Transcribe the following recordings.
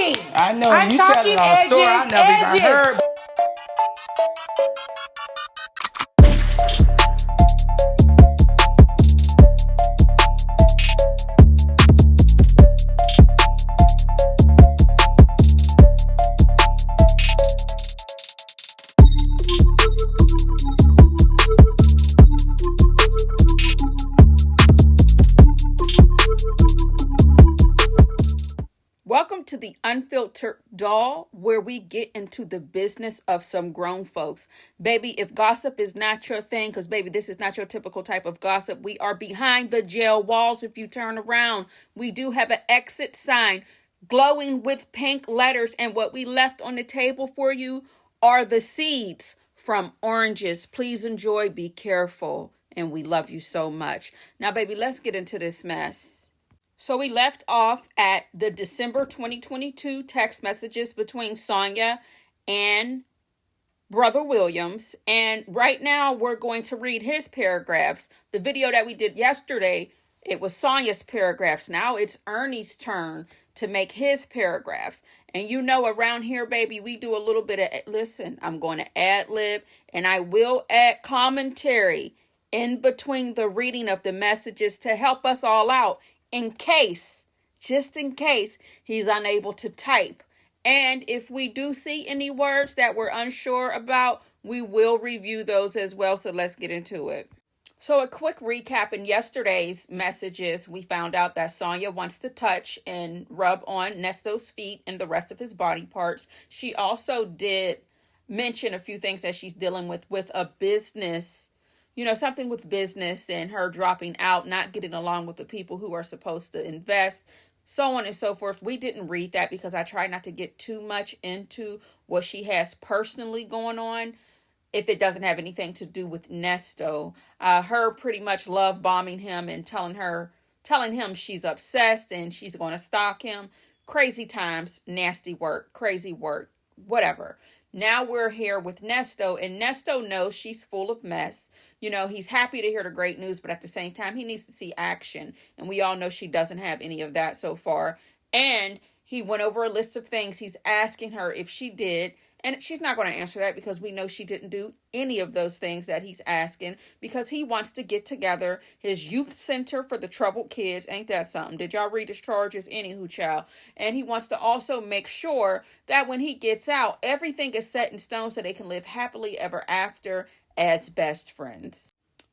I know I'm you talking telling a story I never even heard. Welcome to the Unfiltered Doll, where we get into the business of some grown folks. Baby, if gossip is not your thing, because baby, this is not your typical type of gossip, we are behind the jail walls. If you turn around, we do have an exit sign glowing with pink letters, and what we left on the table for you are the seeds from oranges. Please enjoy, be careful, and we love you so much. Now, baby, let's get into this mess. So we left off at the December 2022 text messages between Sonya and Brother Williams. And right now we're going to read his paragraphs. The video that we did yesterday, it was Sonya's paragraphs. Now it's Ernie's turn to make his paragraphs. And you know, around here, baby, we do a little bit of, listen, I'm going to ad-lib and I will add commentary in between the reading of the messages to help us all out. Just in case he's unable to type. And if we do see any words that we're unsure about, we will review those as well. So let's get into it. So a quick recap in yesterday's messages, we found out that Sonya wants to touch and rub on Nesto's feet and the rest of his body parts. She also did mention a few things that she's dealing with a business, something with business and her dropping out, not getting along with the people who are supposed to invest, so on and so forth. We didn't read that because I try not to get too much into what she has personally going on if it doesn't have anything to do with Nesto. Her pretty much love bombing him and telling him she's obsessed and she's going to stalk him. Crazy times, nasty work, crazy work, whatever. Now we're here with Nesto, and Nesto knows she's full of mess. He's happy to hear the great news, but at the same time, he needs to see action. And we all know she doesn't have any of that so far. And he went over a list of things he's asking her if she did. And she's not going to answer that because we know she didn't do any of those things that he's asking, because he wants to get together his youth center for the troubled kids. Ain't that something? Did y'all read his charges? Anywho, child. And he wants to also make sure that when he gets out, everything is set in stone so they can live happily ever after as best friends.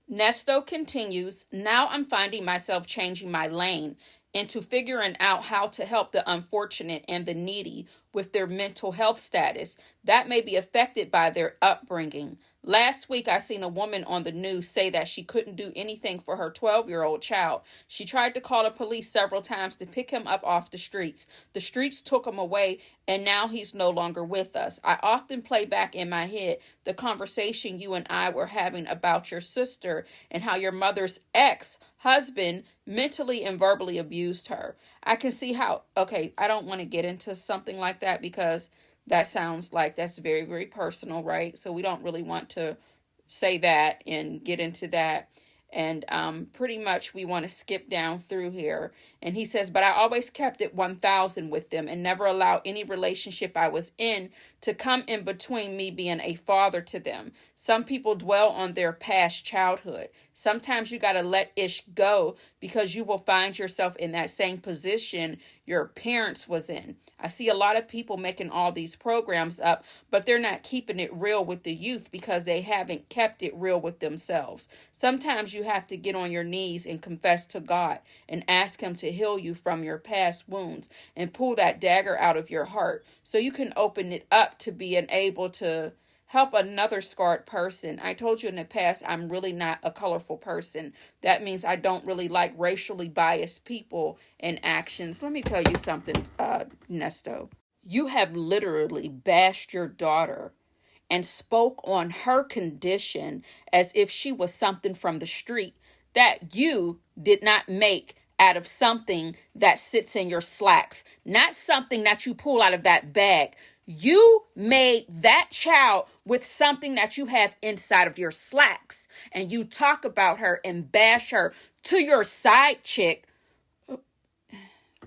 Nesto continues, now I'm finding myself changing my lane into figuring out how to help the unfortunate and the needy with their mental health status that may be affected by their upbringing. Last week, I seen a woman on the news say that she couldn't do anything for her 12-year-old child. She tried to call the police several times to pick him up off the streets. The streets took him away, and now he's no longer with us. I often play back in my head the conversation you and I were having about your sister and how your mother's ex-husband mentally and verbally abused her. I can see how, okay, I don't want to get into something like that because that sounds like that's very, very personal, right? So we don't really want to say that and get into that. And pretty much we want to skip down through here. And he says, but I always kept it 1,000 with them and never allowed any relationship I was in to come in between me being a father to them. Some people dwell on their past childhood. Sometimes you got to let ish go because you will find yourself in that same position your parents was in. I see a lot of people making all these programs up, but they're not keeping it real with the youth because they haven't kept it real with themselves. Sometimes you have to get on your knees and confess to God and ask him to heal you from your past wounds and pull that dagger out of your heart so you can open it up to being able to help another scarred person. I told you in the past, I'm really not a colorful person. That means I don't really like racially biased people and actions. Let me tell you something, Nesto. You have literally bashed your daughter and spoke on her condition as if she was something from the street that you did not make out of something that sits in your slacks, not something that you pull out of that bag. You made that child with something that you have inside of your slacks, and you talk about her and bash her to your side chick.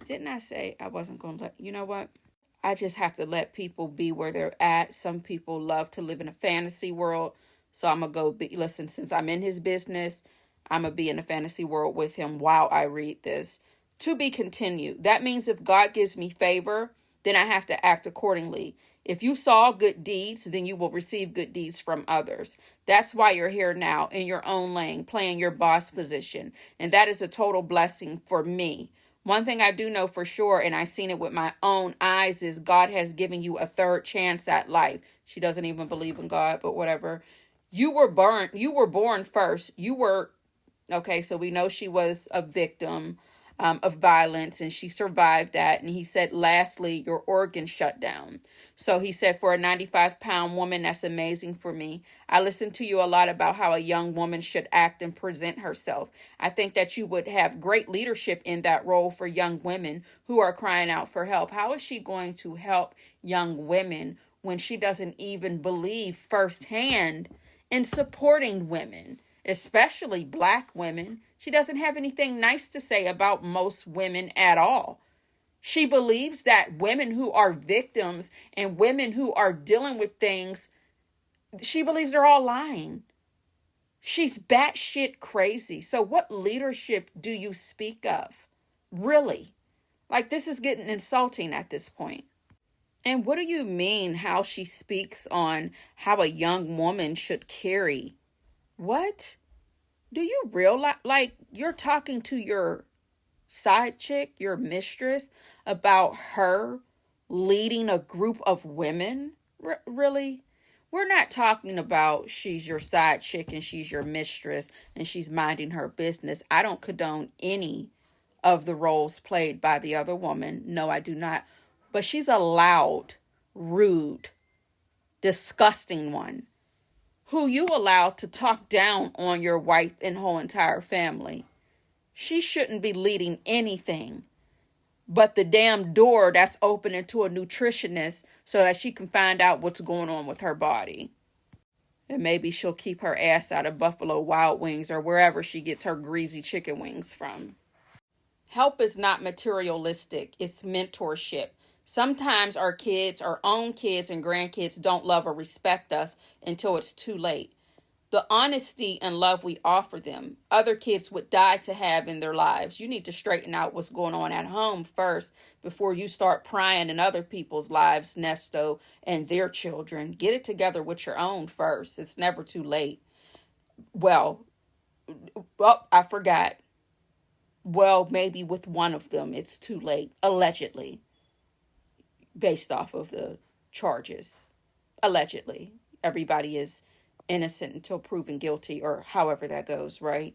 Didn't I say I wasn't going to let, you know what? I just have to let people be where they're at. Some people love to live in a fantasy world. So I'm going to listen, since I'm in his business, I'm going to be in a fantasy world with him while I read this. To be continued. That means if God gives me favor, then I have to act accordingly. If you saw good deeds, then you will receive good deeds from others. That's why you're here now in your own lane, playing your boss position. And that is a total blessing for me. One thing I do know for sure, and I've seen it with my own eyes, is God has given you a third chance at life. She doesn't even believe in God, but whatever. You were born first. Okay, so we know she was a victim of violence, and she survived that. And he said, lastly, your organs shut down. So he said, for a 95-pound woman, that's amazing for me. I listened to you a lot about how a young woman should act and present herself. I think that you would have great leadership in that role for young women who are crying out for help. How is she going to help young women when she doesn't even believe firsthand in supporting women, especially Black women? She doesn't have anything nice to say about most women at all. She believes that women who are victims and women who are dealing with things, she believes they're all lying. She's batshit crazy. So what leadership do you speak of? Really? Like, this is getting insulting at this point. And what do you mean how she speaks on how a young woman should carry? What? Do you realize, like, you're talking to your side chick, your mistress, about her leading a group of women? Really? We're not talking about she's your side chick and she's your mistress and she's minding her business. I don't condone any of the roles played by the other woman. No, I do not. But she's a loud, rude, disgusting one who you allowed to talk down on your wife and whole entire family. She shouldn't be leading anything but the damn door that's opening to a nutritionist so that she can find out what's going on with her body. And maybe she'll keep her ass out of Buffalo Wild Wings or wherever she gets her greasy chicken wings from. Help is not materialistic. It's mentorship. Sometimes our kids, our own kids and grandkids don't love or respect us until it's too late. The honesty and love we offer them, other kids would die to have in their lives. You need to straighten out what's going on at home first before you start prying in other people's lives, Nesto, and their children. Get it together with your own first. It's never too late. Well, I forgot. Well, maybe with one of them, it's too late, allegedly, based off of the charges. Allegedly. Everybody is innocent until proven guilty, or however that goes, right?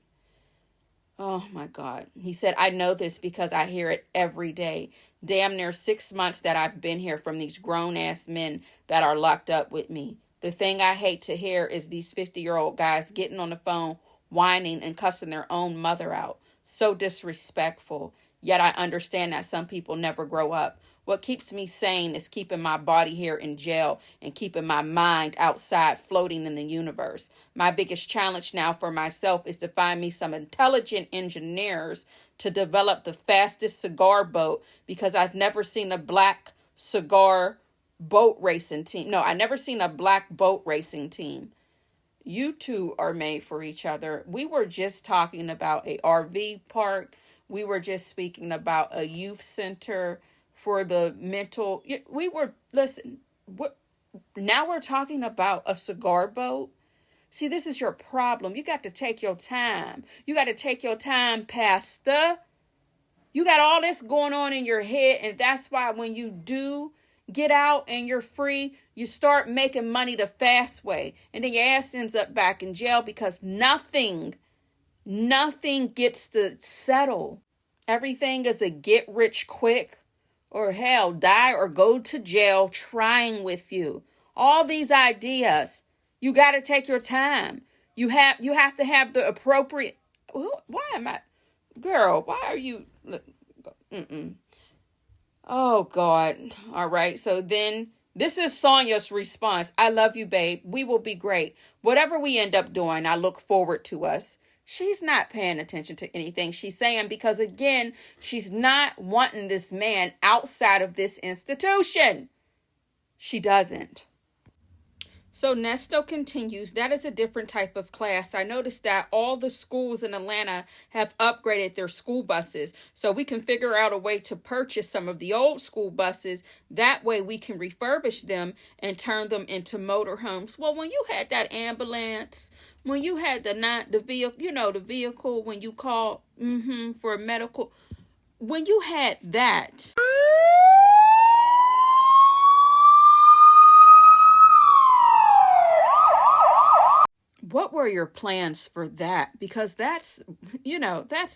Oh my God. He said, I know this because I hear it every day. Damn near 6 months that I've been here from these grown-ass men that are locked up with me. The thing I hate to hear is these 50-year-old guys getting on the phone, whining and cussing their own mother out. So disrespectful. Yet I understand that some people never grow up. What keeps me sane is keeping my body here in jail and keeping my mind outside floating in the universe. My biggest challenge now for myself is to find me some intelligent engineers to develop the fastest cigar boat, because I've never seen a black cigar boat racing team. No, I've never seen a black boat racing team. You two are made for each other. We were just talking about a RV park. We were just speaking about a youth center for the mental. Now we're talking about a cigar boat. See, this is your problem. You got to take your time. You got to take your time, Pastor. You got all this going on in your head, and that's why when you do get out and you're free, you start making money the fast way, and then your ass ends up back in jail because nothing gets to settle. Everything is a get rich quick, or hell, die or go to jail trying with you. All these ideas, you got to take your time. You have to have the appropriate. Why am I, girl? Why are you? Oh God! All right. So then this is Sonya's response. I love you, babe. We will be great. Whatever we end up doing, I look forward to us. She's not paying attention to anything she's saying because, again, she's not wanting this man outside of this institution. She doesn't. So Nesto continues, that is a different type of class. I noticed that all the schools in Atlanta have upgraded their school buses. So we can figure out a way to purchase some of the old school buses. That way we can refurbish them and turn them into motorhomes. Well, when you had that ambulance, when you had the vehicle, the vehicle when you called for a medical, when you had that, what were your plans for that? Because that's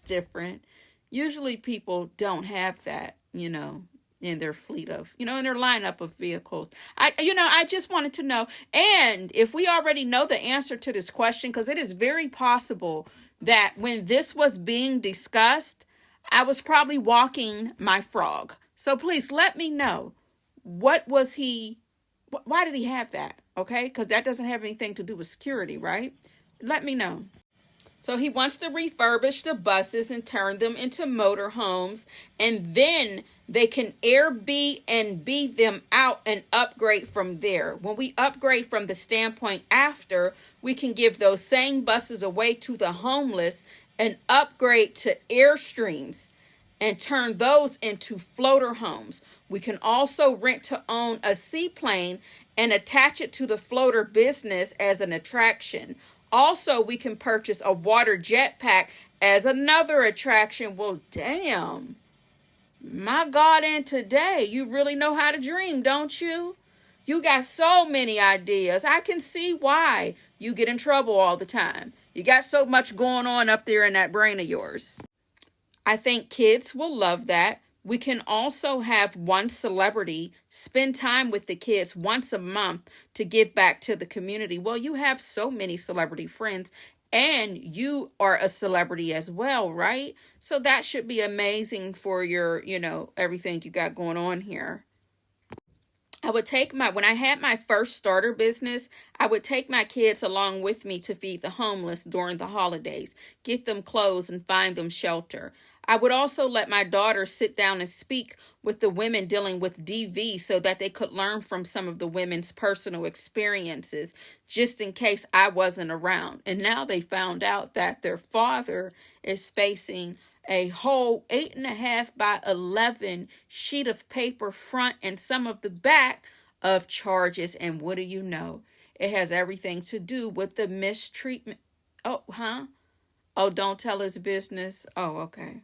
different. Usually people don't have that, in their fleet of, in their lineup of vehicles. I just wanted to know. And if we already know the answer to this question, because it is very possible that when this was being discussed, I was probably walking my frog. So please let me know, why did he have that? Okay, because that doesn't have anything to do with security, right? Let me know. So he wants to refurbish the buses and turn them into motorhomes, and then they can Airbnb them out and upgrade from there. When we upgrade from the standpoint after, we can give those same buses away to the homeless and upgrade to Airstreams and turn those into floater homes. We can also rent to own a seaplane and attach it to the floater business as an attraction. Also, we can purchase a water jetpack as another attraction. Well, damn. My God, and today, you really know how to dream, don't you? You got so many ideas. I can see why you get in trouble all the time. You got so much going on up there in that brain of yours. I think kids will love that. We can also have one celebrity spend time with the kids once a month to give back to the community. Well, you have so many celebrity friends and you are a celebrity as well, right? So that should be amazing for your, everything you got going on here. I would when I had my first starter business, I would take my kids along with me to feed the homeless during the holidays, get them clothes and find them shelter. I would also let my daughter sit down and speak with the women dealing with DV so that they could learn from some of the women's personal experiences, just in case I wasn't around. And now they found out that their father is facing a whole 8.5 by 11 sheet of paper front and some of the back of charges. And what do you know? It has everything to do with the mistreatment. Oh, don't tell his business. Oh, okay.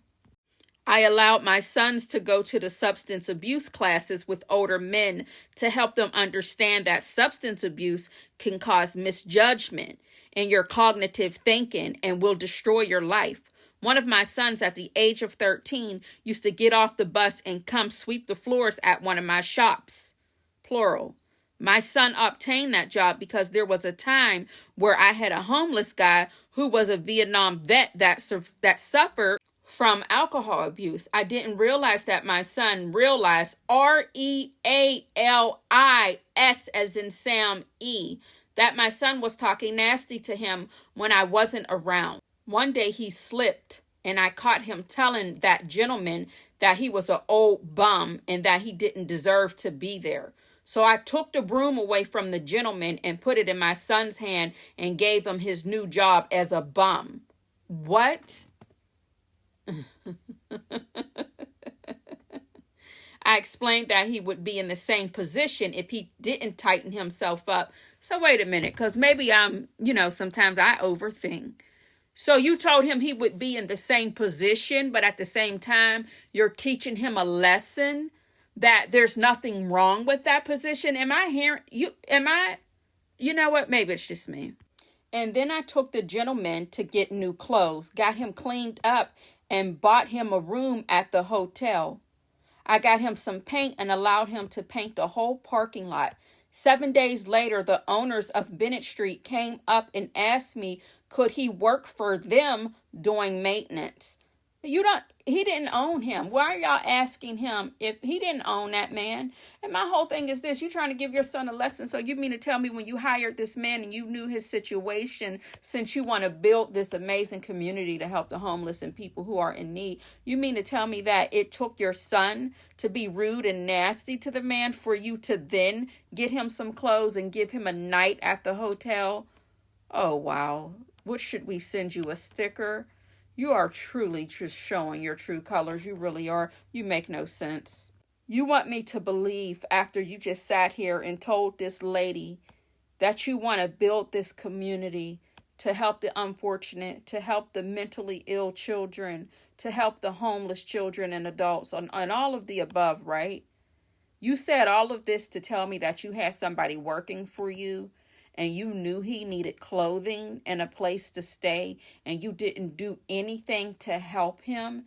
I allowed my sons to go to the substance abuse classes with older men to help them understand that substance abuse can cause misjudgment in your cognitive thinking and will destroy your life. One of my sons at the age of 13 used to get off the bus and come sweep the floors at one of my shops, plural. My son obtained that job because there was a time where I had a homeless guy who was a Vietnam vet that suffered from alcohol abuse. I didn't realize that my son realized REALIS as in Sam E. that my son was talking nasty to him when I wasn't around. One day he slipped and I caught him telling that gentleman that he was an old bum and that he didn't deserve to be there. So I took the broom away from the gentleman and put it in my son's hand and gave him his new job as a bum. What? I explained that he would be in the same position if he didn't tighten himself up. So wait a minute, because maybe sometimes I overthink. So you told him he would be in the same position, but at the same time, you're teaching him a lesson that there's nothing wrong with that position. Am I hearing you? You know what? Maybe it's just me. And then I took the gentleman to get new clothes, got him cleaned up, and bought him a room at the hotel. I got him some paint and allowed him to paint the whole parking lot. 7 days later, the owners of Bennett Street came up and asked me, could he work for them doing maintenance? he didn't own him. Why are y'all asking him if he didn't own that man? And my whole thing is this: you trying to give your son a lesson. So you mean to tell me when you hired this man and you knew his situation, since you want to build this amazing community to help the homeless and people who are in need, you mean to tell me that it took your son to be rude and nasty to the man for you to then get him some clothes and give him a night at the hotel? Oh, wow. What should we send you, a sticker? You are truly just showing your true colors. You really are. You make no sense. You want me to believe, after you just sat here and told this lady that you want to build this community to help the unfortunate, to help the mentally ill children, to help the homeless children and adults, and all of the above, right? You said all of this to tell me that you had somebody working for you, and you knew he needed clothing and a place to stay, and you didn't do anything to help him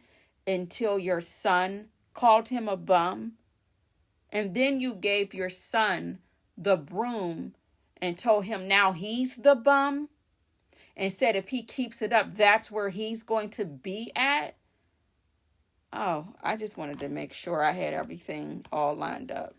until your son called him a bum. And then you gave your son the broom and told him now he's the bum, and said if he keeps it up, that's where he's going to be at. Oh, I just wanted to make sure I had everything all lined up.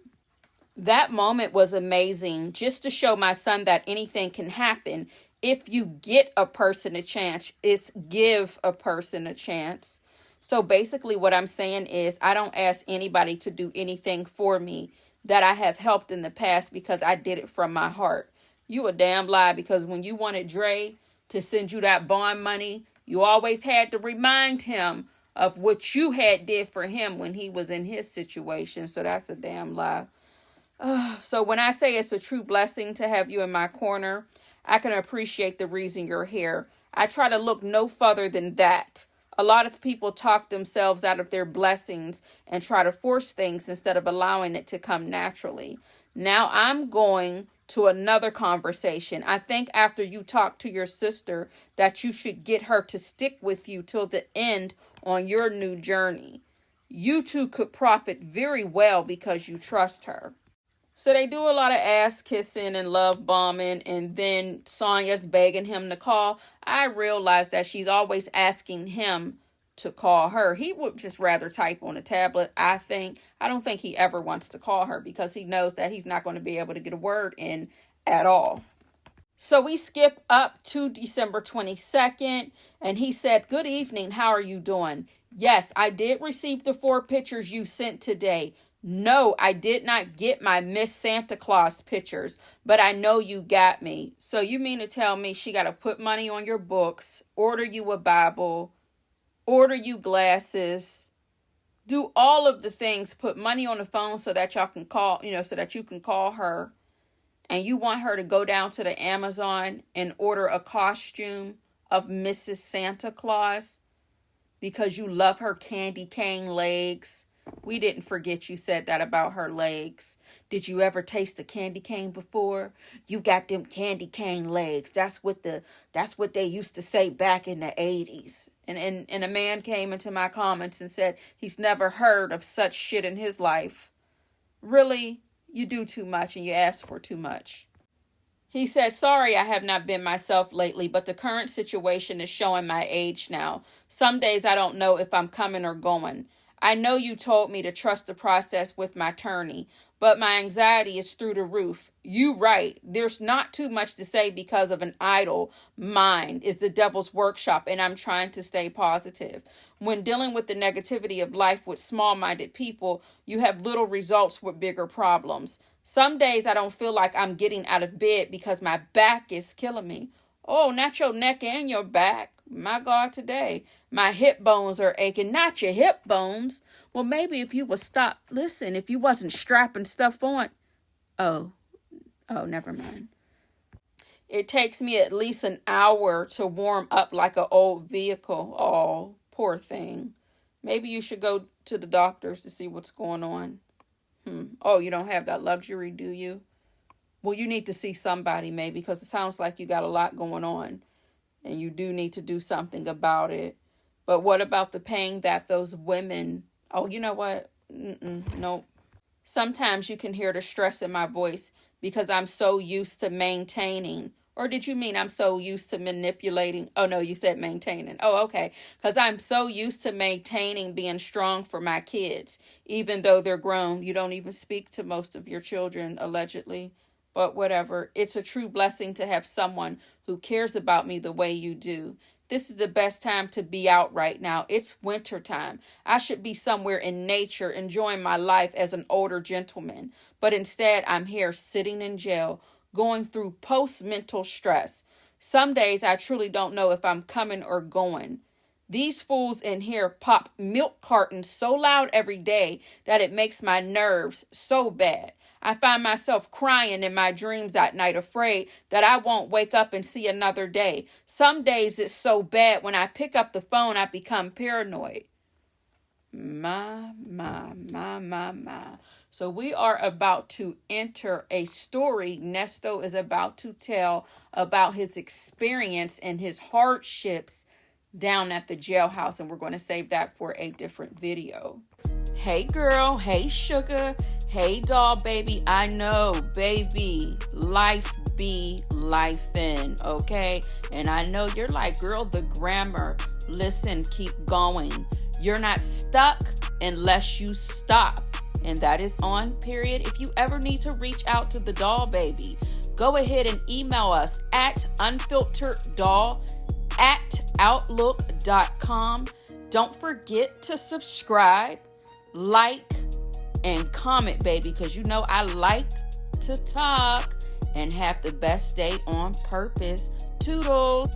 That moment was amazing, just to show my son that anything can happen. If you get a person a chance, it's give a person a chance. So basically what I'm saying is I don't ask anybody to do anything for me that I have helped in the past because I did it from my heart. You a damn lie, because when you wanted Dre to send you that bond money, you always had to remind him of what you had did for him when he was in his situation. So that's a damn lie. So when I say it's a true blessing to have you in my corner, I can appreciate the reason you're here. I try to look no further than that. A lot of people talk themselves out of their blessings and try to force things instead of allowing it to come naturally. Now I'm going to another conversation. I think after you talk to your sister that you should get her to stick with you till the end on your new journey. You two could profit very well because you trust her. So they do a lot of ass kissing and love bombing, and then Sonya's begging him to call. I realize that she's always asking him to call her. He would just rather type on a tablet, I think. I don't think he ever wants to call her because he knows that he's not going to be able to get a word in at all. So we skip up to December 22nd, and he said, "Good evening, how are you doing? Yes, I did receive the 4 pictures you sent today. No, I did not get my Miss Santa Claus pictures, but I know you got me." So you mean to tell me she got to put money on your books, order you a Bible, order you glasses, do all of the things, put money on the phone so that y'all can call, so that you can call her, and you want her to go down to the Amazon and order a costume of Mrs. Santa Claus because you love her candy cane legs? We didn't forget you said that about her legs. Did you ever taste a candy cane before? You got them candy cane legs. That's what they used to say back in the 80s. And a man came into my comments and said he's never heard of such shit in his life. Really? You do too much and you ask for too much. He says, "Sorry, I have not been myself lately, but the current situation is showing my age now. Some days I don't know if I'm coming or going. I know you told me to trust the process with my attorney, but my anxiety is through the roof. You right. There's not too much to say because of an idle mind is the devil's workshop, and I'm trying to stay positive. When dealing with the negativity of life with small-minded people, you have little results with bigger problems. Some days I don't feel like I'm getting out of bed because my back is killing me." Oh, not your neck and your back. My God, today. "My hip bones are aching." Not your hip bones. Well, maybe if you would stop. Listen, if you wasn't strapping stuff on. Oh, never mind. "It takes me at least an hour to warm up like an old vehicle." Oh, poor thing. Maybe you should go to the doctors to see what's going on. Oh, you don't have that luxury, do you? Well, you need to see somebody maybe, because it sounds like you got a lot going on and you do need to do something about it. But what about the pain that those women... Oh, you know what? Nope. Sometimes you can hear the stress in my voice because I'm so used to maintaining Or did you mean I'm so used to manipulating? Oh, no, you said maintaining. Oh, okay. Because I'm so used to maintaining being strong for my kids. Even though they're grown. You don't even speak to most of your children, allegedly. But whatever. It's a true blessing to have someone who cares about me the way you do. This is the best time to be out right now. It's winter time. I should be somewhere in nature enjoying my life as an older gentleman. But instead, I'm here sitting in jail, going through post-mental stress. Some days I truly don't know if I'm coming or going. These fools in here pop milk cartons so loud every day that it makes my nerves so bad. I find myself crying in my dreams at night, afraid that I won't wake up and see another day. Some days it's so bad when I pick up the phone, I become paranoid. My. So we are about to enter a story Nesto is about to tell about his experience and his hardships down at the jailhouse. And we're going to save that for a different video. Hey girl, hey sugar, hey doll baby. I know, baby, life be lifin', okay? And I know you're like, girl, the grammar. Listen, keep going. You're not stuck unless you stop. And that is on period. If you ever need to reach out to the doll baby, go ahead and email us at unfiltereddoll@outlook.com. Don't forget to subscribe, like, and comment, baby, because you know I like to talk. And have the best day on purpose. Toodles.